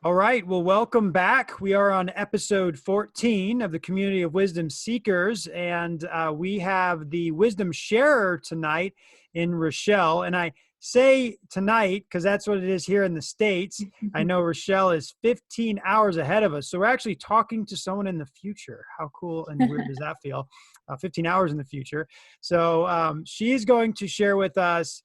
All right. Well, welcome back. We are on episode 14 of the Community of Wisdom Seekers, and we have the wisdom sharer tonight in Richele. And I say tonight because that's what it is here in the States. I know Richele is 15 hours ahead of us. So we're actually talking to someone in the future. How cool and weird does that feel? 15 hours in the future. So she's going to share with us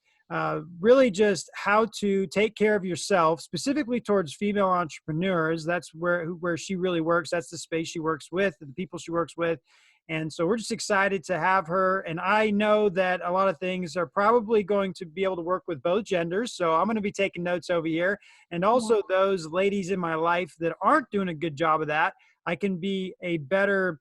really just how to take care of yourself, specifically towards female entrepreneurs. That's where she really works. That's the space she works with, the people she works with. And so we're just excited to have her. And I know that a lot of things are probably going to be able to work with both genders. So I'm going to be taking notes over here. And also those ladies in my life that aren't doing a good job of that, I can be a better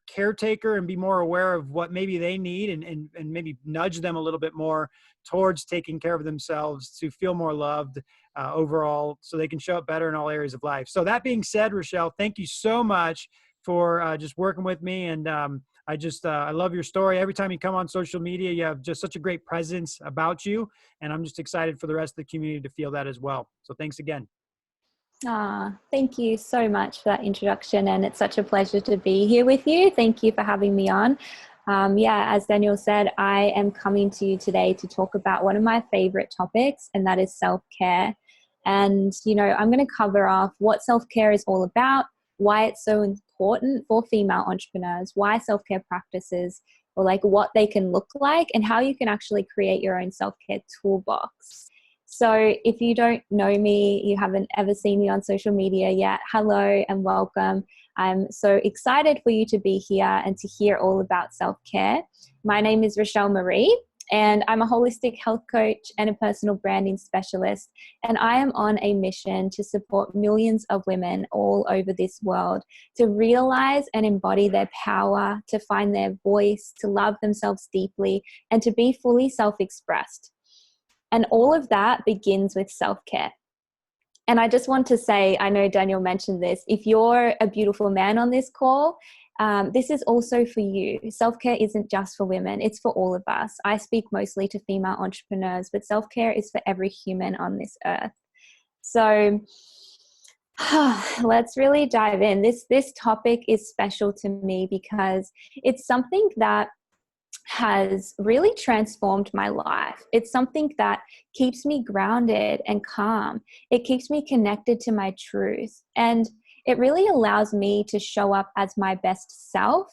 caretaker and be more aware of what maybe they need and maybe nudge them a little bit more towards taking care of themselves to feel more loved overall so they can show up better in all areas of life. So that being said, Richele, thank you so much for just working with me. And I love your story. Every time you come on social media, you have just such a great presence about you. And I'm just excited for the rest of the community to feel that as well. So thanks again. Thank you so much for that introduction, and it's such a pleasure to be here with you. Thank you for having me on. As Daniel said, I am coming to you today to talk about one of my favorite topics, and that is self-care. And, I'm going to cover off what self-care is all about, why it's so important for female entrepreneurs, why self-care practices, or like what they can look like, and how you can actually create your own self-care toolbox. So if you don't know me, you haven't ever seen me on social media yet, hello and welcome. I'm so excited for you to be here and to hear all about self-care. My name is Richele Maarie, and I'm a holistic health coach and a personal branding specialist. And I am on a mission to support millions of women all over this world to realize and embody their power, to find their voice, to love themselves deeply, and to be fully self-expressed. And all of that begins with self-care. And I just want to say, I know Daniel mentioned this, if you're a beautiful man on this call, this is also for you. Self-care isn't just for women, it's for all of us. I speak mostly to female entrepreneurs, but self-care is for every human on this earth. So let's really dive in. This topic is special to me because it's something that has really transformed my life. It's something that keeps me grounded and calm. It keeps me connected to my truth. And it really allows me to show up as my best self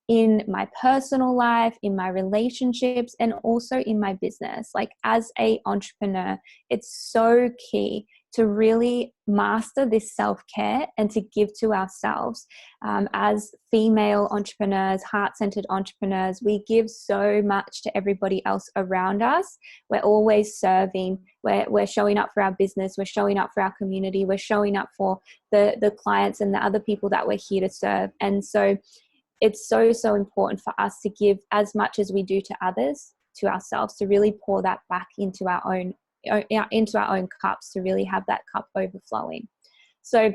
in my personal life, in my relationships, and also in my business. Like as an entrepreneur, it's so key to really master this self-care and to give to ourselves. As female entrepreneurs, heart-centered entrepreneurs, we give so much to everybody else around us. We're always serving. We're showing up for our business. We're showing up for our community. We're showing up for the clients and the other people that we're here to serve. And so it's so, so important for us to give as much as we do to others, to ourselves, to really pour that back into our own cups, to really have that cup overflowing. So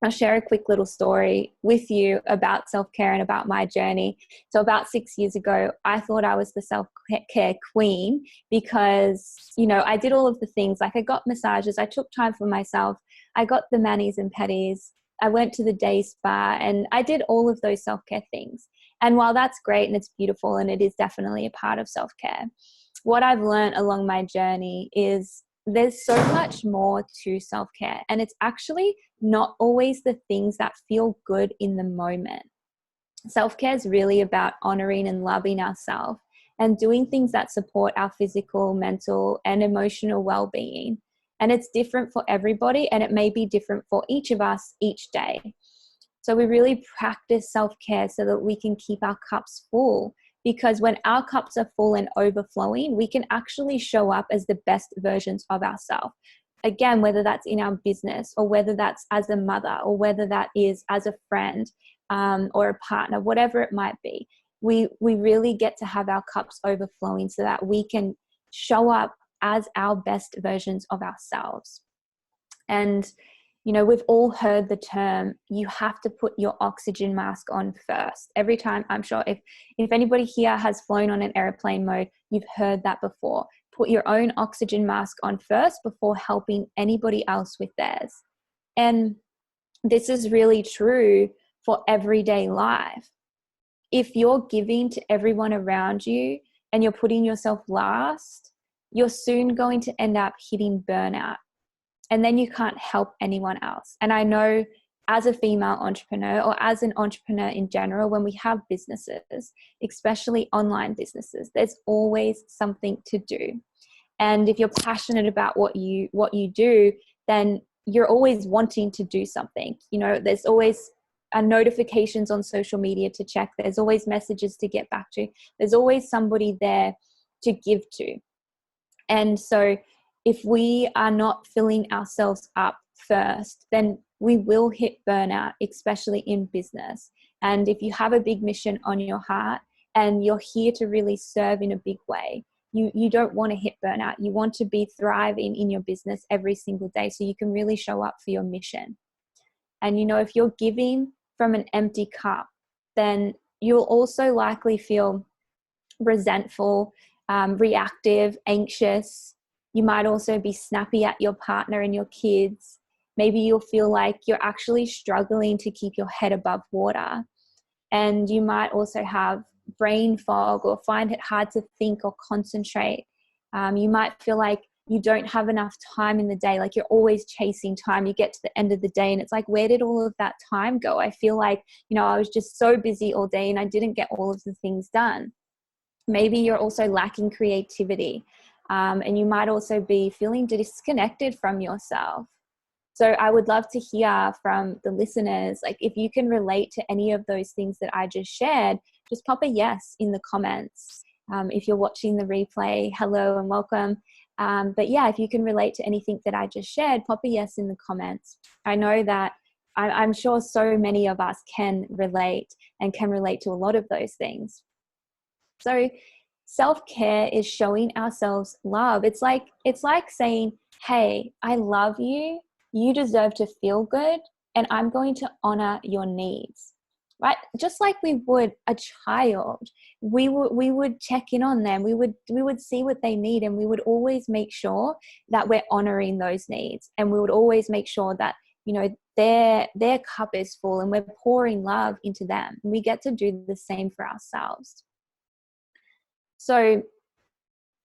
I'll share a quick little story with you about self-care and about my journey. So about 6 years ago, I thought I was the self-care queen because, I did all of the things. Like I got massages, I took time for myself, I got the manis and pedis, I went to the day spa, and I did all of those self-care things. And while that's great and it's beautiful and it is definitely a part of self-care, what I've learned along my journey is there's so much more to self-care, and it's actually not always the things that feel good in the moment. Self-care is really about honoring and loving ourselves and doing things that support our physical, mental, and emotional well-being. And it's different for everybody, and it may be different for each of us each day. So we really practice self-care so that we can keep our cups full. Because when our cups are full and overflowing, we can actually show up as the best versions of ourselves. Again, whether that's in our business, or whether that's as a mother, or whether that is as a friend or a partner, whatever it might be, we really get to have our cups overflowing so that we can show up as our best versions of ourselves. And we've all heard the term, you have to put your oxygen mask on first. Every time, I'm sure if anybody here has flown on an airplane mode, you've heard that before. put your own oxygen mask on first before helping anybody else with theirs. And this is really true for everyday life. If you're giving to everyone around you and you're putting yourself last, you're soon going to end up hitting burnout. And then you can't help anyone else. And I know as a female entrepreneur, or as an entrepreneur in general, when we have businesses, especially online businesses, there's always something to do. And if you're passionate about what you do, then you're always wanting to do something. You know, there's always notifications on social media to check. There's always messages to get back to. There's always somebody there to give to. And so if we are not filling ourselves up first, then we will hit burnout, especially in business. And if you have a big mission on your heart and you're here to really serve in a big way, you don't want to hit burnout. You want to be thriving in your business every single day so you can really show up for your mission. And, you know, if you're giving from an empty cup, then you'll also likely feel resentful, reactive, anxious. You might also be snappy at your partner and your kids. Maybe you'll feel like you're actually struggling to keep your head above water. And you might also have brain fog or find it hard to think or concentrate. You might feel like you don't have enough time in the day, like you're always chasing time. You get to the end of the day and it's like, where did all of that time go? I feel like, you know, I was just so busy all day and I didn't get all of the things done. Maybe you're also lacking creativity, and you might also be feeling disconnected from yourself. So I would love to hear from the listeners, like if you can relate to any of those things that I just shared, just pop a yes in the comments. If you're watching the replay, hello and welcome. But yeah, if you can relate to anything that I just shared, pop a yes in the comments. I know that I'm sure so many of us can relate and can relate to a lot of those things. So self-care is showing ourselves love. It's like saying, hey, I love you. You deserve to feel good, and I'm going to honor your needs, right? Just like we would a child, we would check in on them. We would see what they need, and we would always make sure that we're honoring those needs. And we would always make sure that, you know, their cup is full and we're pouring love into them. And we get to do the same for ourselves. So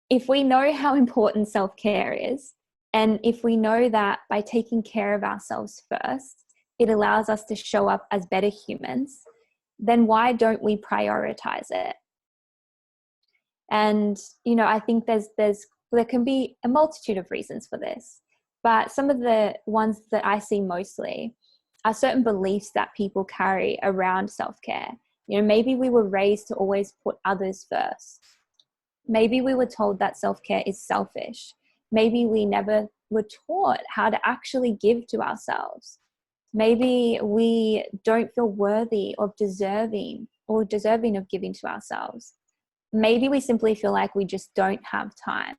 if we know how important self-care is, and if we know that by taking care of ourselves first, it allows us to show up as better humans, then why don't we prioritize it? And, you know, I think there can be a multitude of reasons for this, but some of the ones that I see mostly are certain beliefs that people carry around self-care. You know, maybe we were raised to always put others first. Maybe we were told that self-care is selfish. Maybe we never were taught how to actually give to ourselves. Maybe we don't feel worthy of deserving of giving to ourselves. Maybe we simply feel like we just don't have time.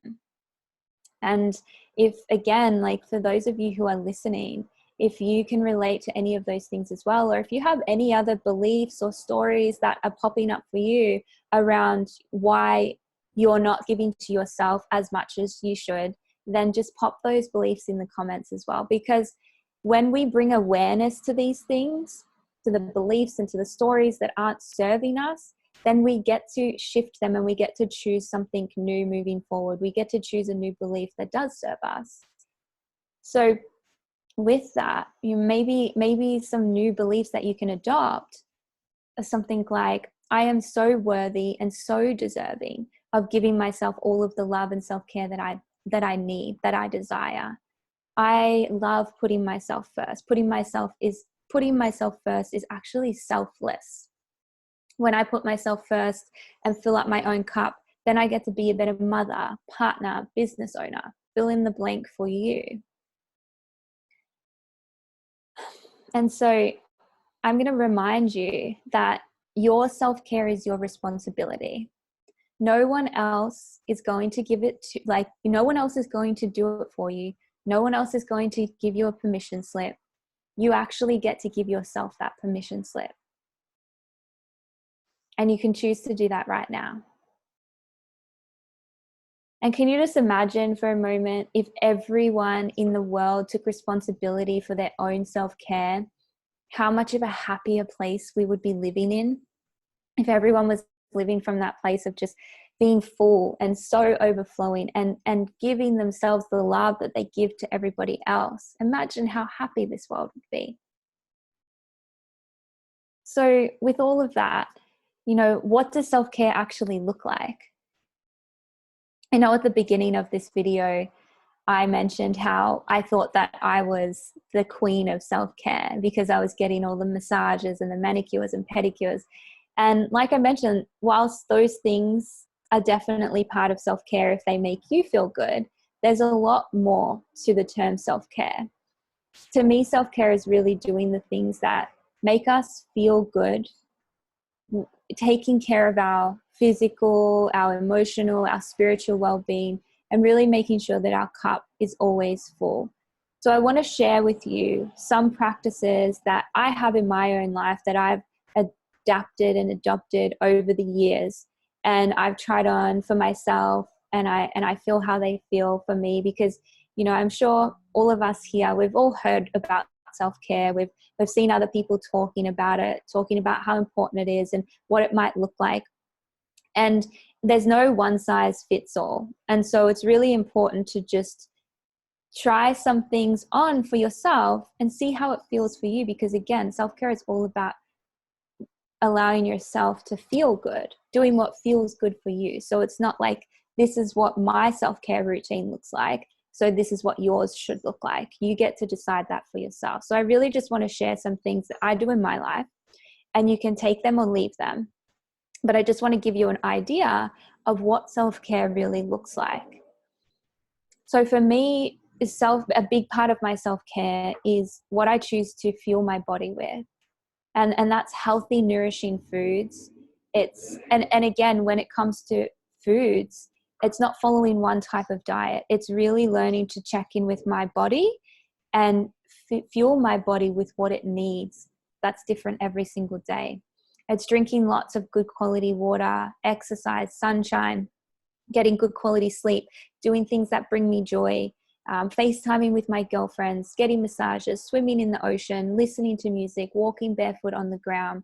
And if, again, like for those of you who are listening, if you can relate to any of those things as well, or if you have any other beliefs or stories that are popping up for you around why you're not giving to yourself as much as you should, then just pop those beliefs in the comments as well. Because when we bring awareness to these things, to the beliefs and to the stories that aren't serving us, then we get to shift them and we get to choose something new moving forward. We get to choose a new belief that does serve us. So with that, you maybe some new beliefs that you can adopt are something like, I am so worthy and so deserving of giving myself all of the love and self-care that I need, that I desire. I love putting myself first. Putting myself first is actually selfless. When I put myself first and fill up my own cup, then I get to be a better mother, partner, business owner. Fill in the blank for you. And so I'm going to remind you that your self-care is your responsibility. No one else is going to give it to, like, no one else is going to do it for you. No one else is going to give you a permission slip. You actually get to give yourself that permission slip. And you can choose to do that right now. And can you just imagine for a moment if everyone in the world took responsibility for their own self-care, how much of a happier place we would be living in? If everyone was living from that place of just being full and so overflowing and giving themselves the love that they give to everybody else, imagine how happy this world would be. So with all of that, what does self-care actually look like? I know at the beginning of this video, I mentioned how I thought that I was the queen of self-care because I was getting all the massages and the manicures and pedicures. And like I mentioned, whilst those things are definitely part of self-care if they make you feel good, there's a lot more to the term self-care. To me, self-care is really doing the things that make us feel good, taking care of our physical, our emotional, our spiritual well-being, and really making sure that our cup is always full. So I want to share with you some practices that I have in my own life that I've adapted and adopted over the years, and I've tried on for myself, and I feel how they feel for me, because I'm sure all of us here, we've all heard about self-care. We've seen other people talking about it, talking about how important it is and what it might look like. And there's no one size fits all. And so it's really important to just try some things on for yourself and see how it feels for you. Because again, self-care is all about allowing yourself to feel good, doing what feels good for you. So it's not like, this is what my self-care routine looks like, so this is what yours should look like. You get to decide that for yourself. So I really just want to share some things that I do in my life, and you can take them or leave them. But I just want to give you an idea of what self-care really looks like. So for me, a big part of my self-care is what I choose to fuel my body with. And that's healthy, nourishing foods. And again, when it comes to foods, it's not following one type of diet. It's really learning to check in with my body and fuel my body with what it needs. That's different every single day. It's drinking lots of good quality water, exercise, sunshine, getting good quality sleep, doing things that bring me joy, FaceTiming with my girlfriends, getting massages, swimming in the ocean, listening to music, walking barefoot on the ground.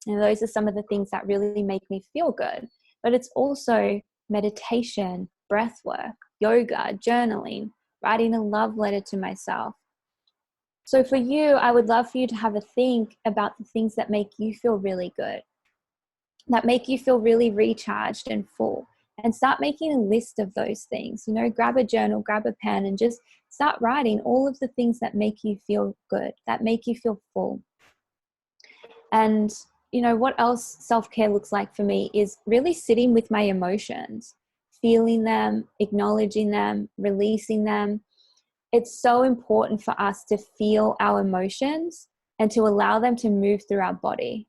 And those are some of the things that really make me feel good. But it's also meditation, breath work, yoga, journaling, writing a love letter to myself. So for you, I would love for you to have a think about the things that make you feel really good, that make you feel really recharged and full. And start making a list of those things. Grab a journal, grab a pen, and just start writing all of the things that make you feel good, that make you feel full. And what else self-care looks like for me is really sitting with my emotions, feeling them, acknowledging them, releasing them. It's so important for us to feel our emotions and to allow them to move through our body.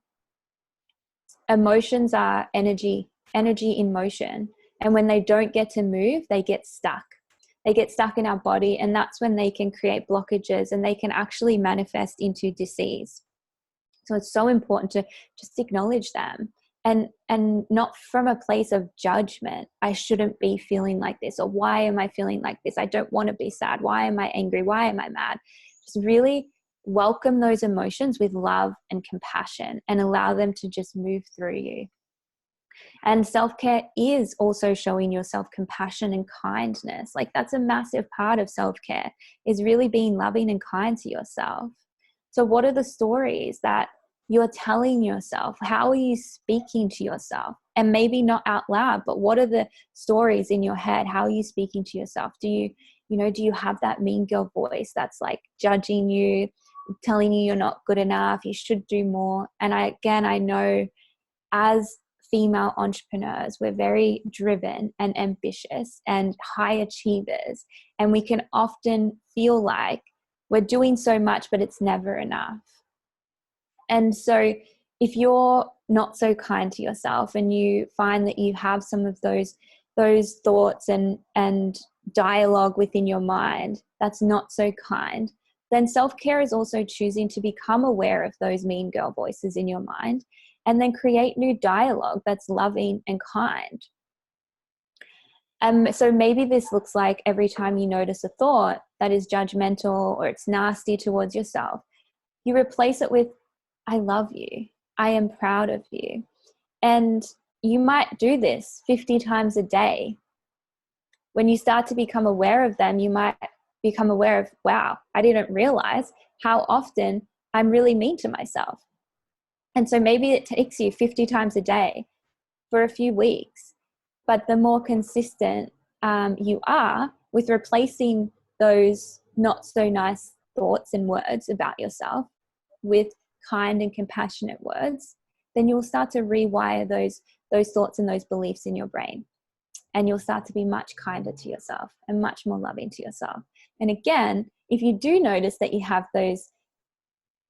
Emotions are energy in motion. And when they don't get to move, they get stuck. They get stuck in our body, and that's when they can create blockages and they can actually manifest into disease. So it's so important to just acknowledge them and not from a place of judgment. I shouldn't be feeling like this, or why am I feeling like this? I don't want to be sad. Why am I angry? Why am I mad? Just really welcome those emotions with love and compassion and allow them to just move through you. And self-care is also showing yourself compassion and kindness. Like, that's a massive part of self-care, is really being loving and kind to yourself. So what are the stories that you're telling yourself? How are you speaking to yourself? And maybe not out loud, but what are the stories in your head? How are you speaking to yourself? Do you have that mean girl voice that's like judging you, telling you you're not good enough, you should do more? And I know as female entrepreneurs, we're very driven and ambitious and high achievers. And we can often feel like we're doing so much, but it's never enough. And so if you're not so kind to yourself and you find that you have some of those thoughts and dialogue within your mind that's not so kind, then self-care is also choosing to become aware of those mean girl voices in your mind and then create new dialogue that's loving and kind. So maybe this looks like every time you notice a thought that is judgmental or it's nasty towards yourself, you replace it with, I love you. I am proud of you. And you might do this 50 times a day. When you start to become aware of them, you might become aware of, wow, I didn't realize how often I'm really mean to myself. And so maybe it takes you 50 times a day for a few weeks. But the more consistent you are with replacing those not so nice thoughts and words about yourself with kind and compassionate words, then you'll start to rewire those thoughts and those beliefs in your brain. And you'll start to be much kinder to yourself and much more loving to yourself. And again, if you do notice that you have those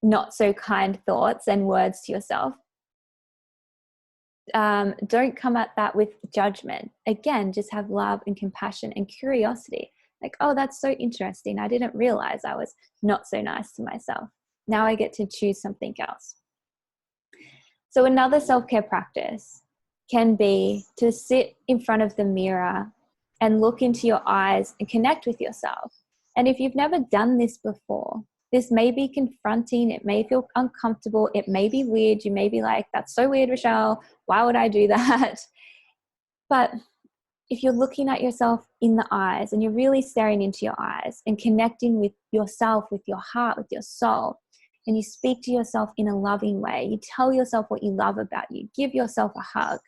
not so kind thoughts and words to yourself, don't come at that with judgment. Again, just have love and compassion and curiosity. Like, oh, that's so interesting. I didn't realize I was not so nice to myself. Now I get to choose something else. So another self-care practice can be to sit in front of the mirror and look into your eyes and connect with yourself. And if you've never done this before, this may be confronting. It may feel uncomfortable. It may be weird. You may be like, that's so weird, Richele. Why would I do that? But if you're looking at yourself in the eyes and you're really staring into your eyes and connecting with yourself, with your heart, with your soul, and you speak to yourself in a loving way, you tell yourself what you love about you, give yourself a hug,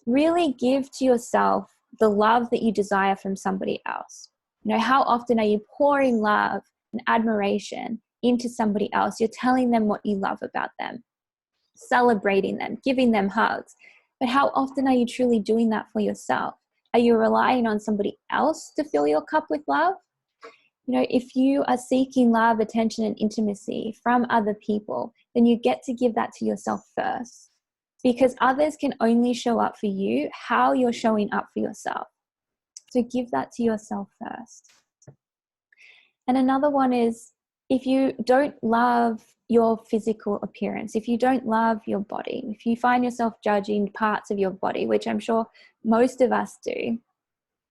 really give to yourself the love that you desire from somebody else. You know, how often are you pouring love and admiration into somebody else? You're telling them what you love about them, celebrating them, giving them hugs. But how often are you truly doing that for yourself? Are you relying on somebody else to fill your cup with love? You know, if you are seeking love, attention, and intimacy from other people, then you get to give that to yourself first. Because others can only show up for you how you're showing up for yourself. So give that to yourself first. And another one is, if you don't love your physical appearance, if you don't love your body, if you find yourself judging parts of your body, which I'm sure most of us do,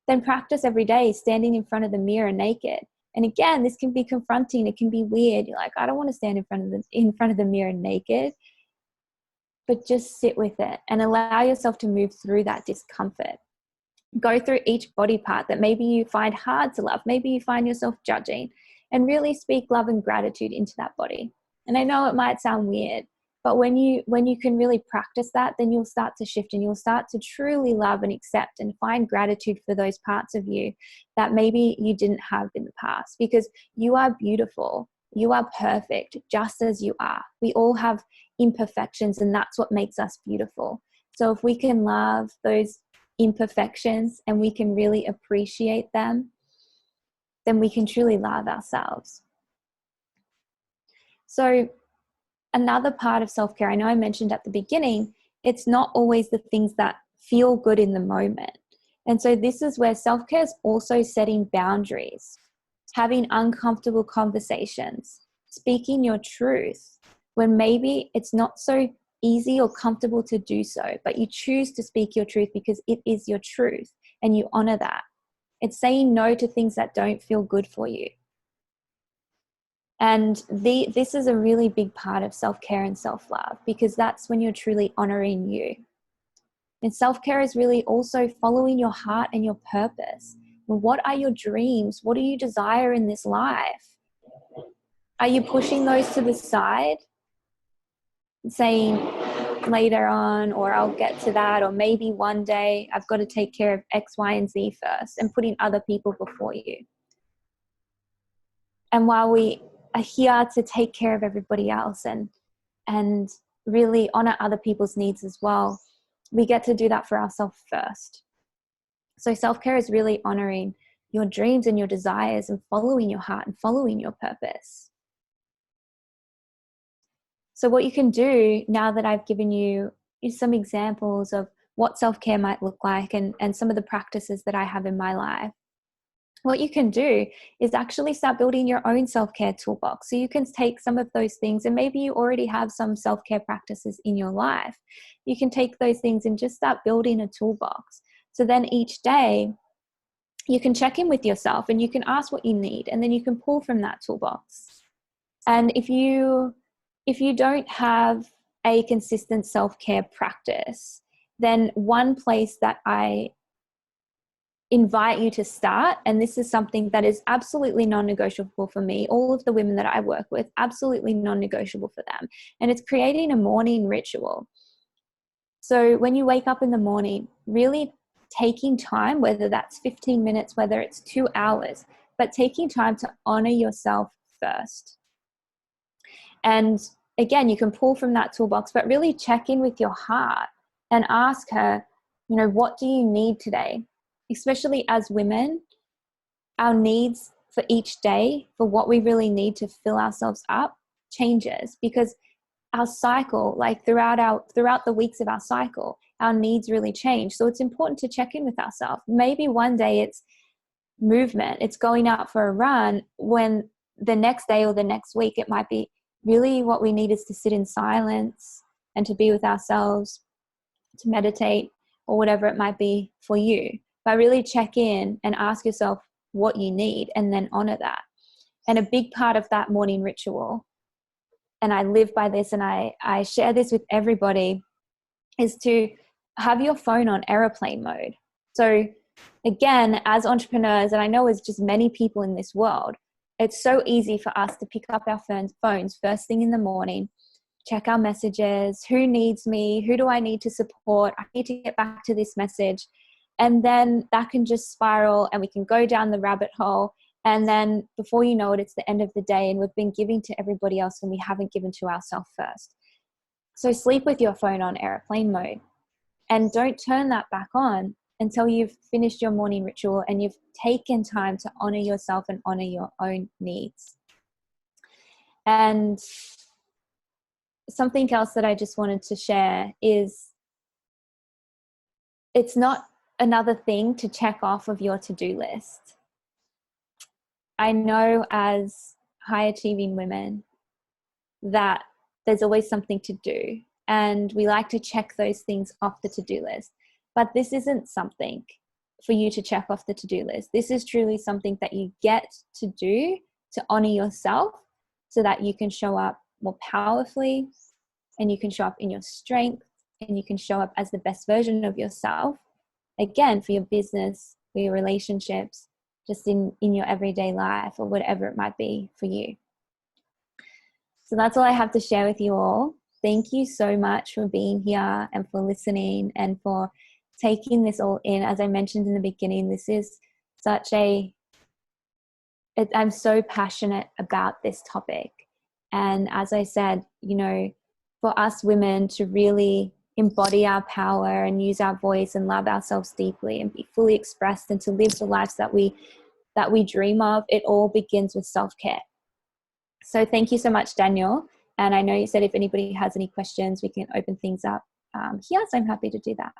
then practice every day standing in front of the mirror naked. And again, this can be confronting. It can be weird. You're like, I don't want to stand in front of the mirror naked. But just sit with it and allow yourself to move through that discomfort. Go through each body part that maybe you find hard to love. Maybe you find yourself judging, and really speak love and gratitude into that body. And I know it might sound weird, but when you can really practice that, then you'll start to shift and you'll start to truly love and accept and find gratitude for those parts of you that maybe you didn't have in the past, because you are beautiful. You are perfect just as you are. We all have imperfections, and that's what makes us beautiful. So if we can love those imperfections and we can really appreciate them, then we can truly love ourselves. So another part of self-care, I know I mentioned at the beginning, it's not always the things that feel good in the moment. And so this is where self-care is also setting boundaries, having uncomfortable conversations, speaking your truth when maybe it's not so easy or comfortable to do so, but you choose to speak your truth because it is your truth and you honor that. It's saying no to things that don't feel good for you. And this is a really big part of self-care and self-love, because that's when you're truly honoring you. And self-care is really also following your heart and your purpose. What are your dreams? What do you desire in this life? Are you pushing those to the side, saying later on, or I'll get to that, or maybe one day I've got to take care of X, Y, and Z first, and putting other people before you? And while we are here to take care of everybody else and really honor other people's needs as well, we get to do that for ourselves first. So self-care is really honoring your dreams and your desires and following your heart and following your purpose. So what you can do, now that I've given you some examples of what self-care might look like and some of the practices that I have in my life, what you can do is actually start building your own self-care toolbox. So you can take some of those things, and maybe you already have some self-care practices in your life. You can take those things and just start building a toolbox. So then each day you can check in with yourself and you can ask what you need, and then you can pull from that toolbox. And if you don't have a consistent self-care practice, then one place that I invite you to start, and this is something that is absolutely non-negotiable for me, all of the women that I work with, absolutely non-negotiable for them, and it's creating a morning ritual. So when you wake up in the morning, really taking time, whether that's 15 minutes, whether it's 2 hours, but taking time to honor yourself first. And again, you can pull from that toolbox, but really check in with your heart and ask her, what do you need today? Especially as women, our needs for each day, for what we really need to fill ourselves up, changes, because our cycle, like throughout the weeks of our cycle, our needs really change. So it's important to check in with ourselves. Maybe one day it's movement, it's going out for a run, when the next day or the next week it might be really what we need is to sit in silence and to be with ourselves, to meditate, or whatever it might be for you. But really check in and ask yourself what you need, and then honor that. And a big part of that morning ritual, and I live by this and I share this with everybody, is to have your phone on airplane mode. So again, as entrepreneurs, and I know as just many people in this world, it's so easy for us to pick up our phones first thing in the morning, check our messages, who needs me, who do I need to support, I need to get back to this message. And then that can just spiral and we can go down the rabbit hole. And then before you know it, it's the end of the day and we've been giving to everybody else and we haven't given to ourselves first. So sleep with your phone on airplane mode and don't turn that back on until you've finished your morning ritual and you've taken time to honor yourself and honor your own needs. And something else that I just wanted to share is, it's not another thing to check off of your to-do list. I know as high achieving women that there's always something to do and we like to check those things off the to-do list. But this isn't something for you to check off the to-do list. This is truly something that you get to do to honor yourself so that you can show up more powerfully and you can show up in your strength and you can show up as the best version of yourself, again, for your business, for your relationships, just in your everyday life or whatever it might be for you. So that's all I have to share with you all. Thank you so much for being here and for listening and for taking this all in. As I mentioned in the beginning, this is I'm so passionate about this topic. And as I said, for us women to really embody our power and use our voice and love ourselves deeply and be fully expressed and to live the lives that we dream of, it all begins with self-care. So thank you so much, Daniel. And I know you said if anybody has any questions, we can open things up here. So I'm happy to do that.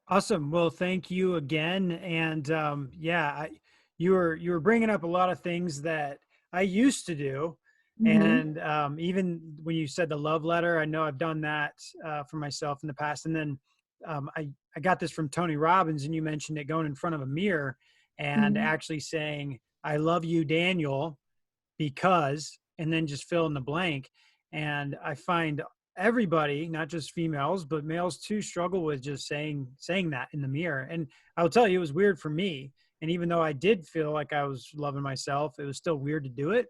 Awesome. Well, thank you again. And you were bringing up a lot of things that I used to do. Mm-hmm. And even when you said the love letter, I know I've done that for myself in the past. And then I got this from Tony Robbins, and you mentioned it, going in front of a mirror and Mm-hmm. actually saying, "I love you, Daniel, because," and then just fill in the blank. And I find everybody, not just females, but males too, struggle with just saying that in the mirror. And I will tell you, it was weird for me. And even though I did feel like I was loving myself, it was still weird to do it.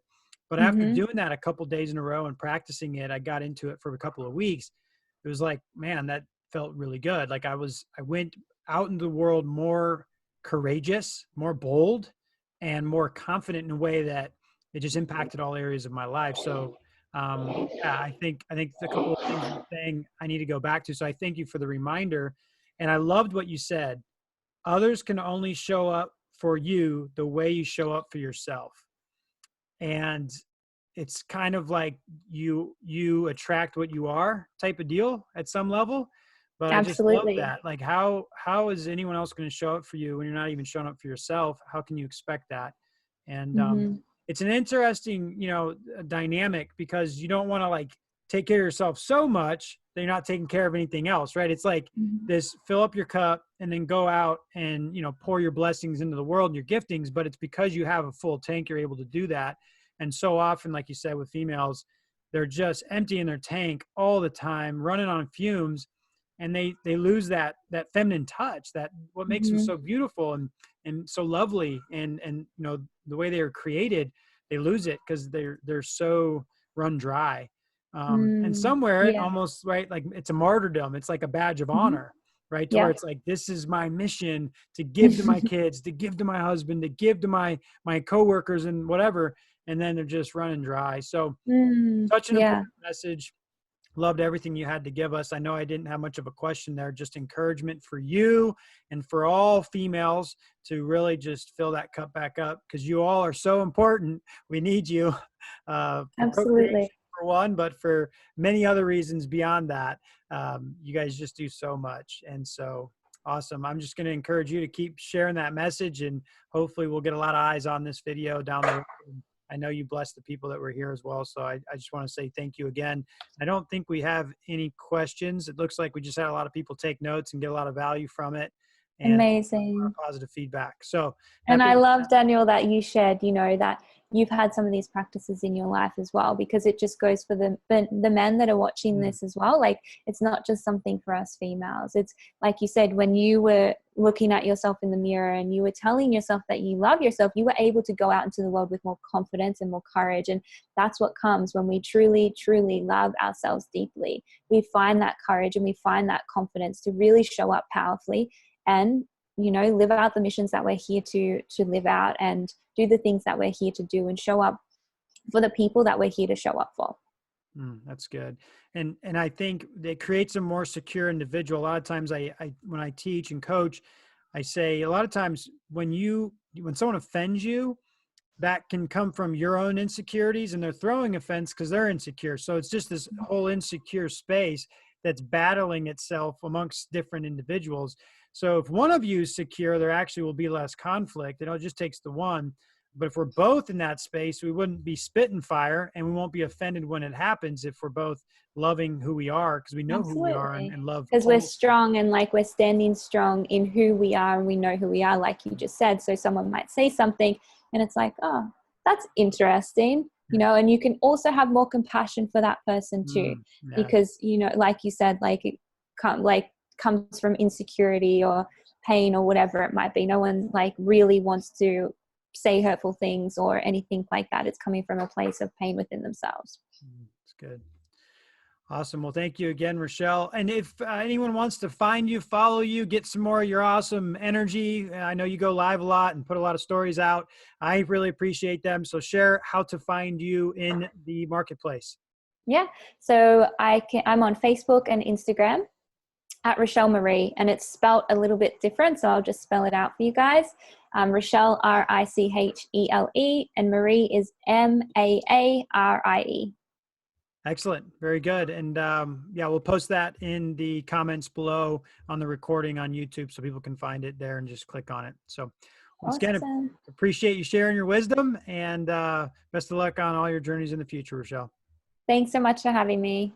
But after Mm-hmm. doing that a couple days in a row and practicing it, I got into it for a couple of weeks. It was like, man, that felt really good. Like I went out into the world more courageous, more bold, and more confident in a way that it just impacted all areas of my life. So I think a couple of things you're saying I need to go back to. So I thank you for the reminder. And I loved what you said. Others can only show up for you the way you show up for yourself. And it's kind of like you attract what you are type of deal at some level. But I just love Absolutely. that. Like how is anyone else going to show up for you when you're not even showing up for yourself? How can you expect that? And Mm-hmm. it's an interesting, dynamic, because you don't want to like take care of yourself so much that you're not taking care of anything else, right? It's like this: fill up your cup and then go out and, you know, pour your blessings into the world and your giftings. But it's because you have a full tank, you're able to do that. And so often, like you said, with females, they're just emptying their tank all the time, running on fumes, and they lose that feminine touch, that what makes them so beautiful and so lovely, and you know, the way they are created, they lose it because they're so run dry. And somewhere it Yeah. almost, right, like it's a martyrdom, it's like a badge of honor, right, to where Yeah. it's like, this is my mission, to give to my kids, to give to my husband, to give to my coworkers and whatever, and then they're just running dry. So such an Yeah. important message. Loved everything you had to give us. I know I didn't have much of a question there, just encouragement for you and for all females to really just fill that cup back up, because you all are so important. We need you for procreation, Absolutely. for one, but for many other reasons beyond that. You guys just do so much. And so awesome. I'm just going to encourage you to keep sharing that message, and hopefully we'll get a lot of eyes on this video down the road. I know you blessed the people that were here as well. So I just want to say thank you again. I don't think we have any questions. It looks like we just had a lot of people take notes and get a lot of value from it, and a lot Amazing. of positive feedback. So And that I being, love, Daniel, that you shared, you know, that you've had some of these practices in your life as well, because it just goes for the men that are watching this as well. Like, it's not just something for us females. It's like you said, when you were looking at yourself in the mirror and you were telling yourself that you love yourself, you were able to go out into the world with more confidence and more courage. And that's what comes when we truly, truly love ourselves deeply. We find that courage and we find that confidence to really show up powerfully and, you know, live out the missions that we're here to live out, and do the things that we're here to do, and show up for the people that we're here to show up for. that's good. And I think it creates a more secure individual. A lot of times when I teach and coach, I say a lot of times when someone offends you, that can come from your own insecurities, and they're throwing offense because they're insecure. So it's just this whole insecure space that's battling itself amongst different individuals. So if one of you is secure, there actually will be less conflict. It just takes the one. But if we're both in that space, we wouldn't be spitting fire, and we won't be offended when it happens if we're both loving who we are, because we know who we are, Absolutely. and love Because we're whole. strong, and like we're standing strong in who we are, and we know who we are, like you just said. So someone might say something and it's like, oh, that's interesting, you know, and you can also have more compassion for that person too, Yeah. because, you know, like you said, like it comes from insecurity or pain or whatever it might be. No one like really wants to say hurtful things or anything like that. It's coming from a place of pain within themselves. It's good. Awesome. Well, thank you again, Richele. And if anyone wants to find you, follow you, get some more of your awesome energy, I know you go live a lot and put a lot of stories out. I really appreciate them. So share how to find you in the marketplace. Yeah. So I'm on Facebook and Instagram at Richele Maarie, and it's spelt a little bit different. So I'll just spell it out for you guys. Richele, Richele, and Maarie is Maarie. Excellent. Very good. And yeah, we'll post that in the comments below on the recording on YouTube so people can find it there and just click on it. So once again, Awesome. appreciate you sharing your wisdom, and best of luck on all your journeys in the future, Richele. Thanks so much for having me.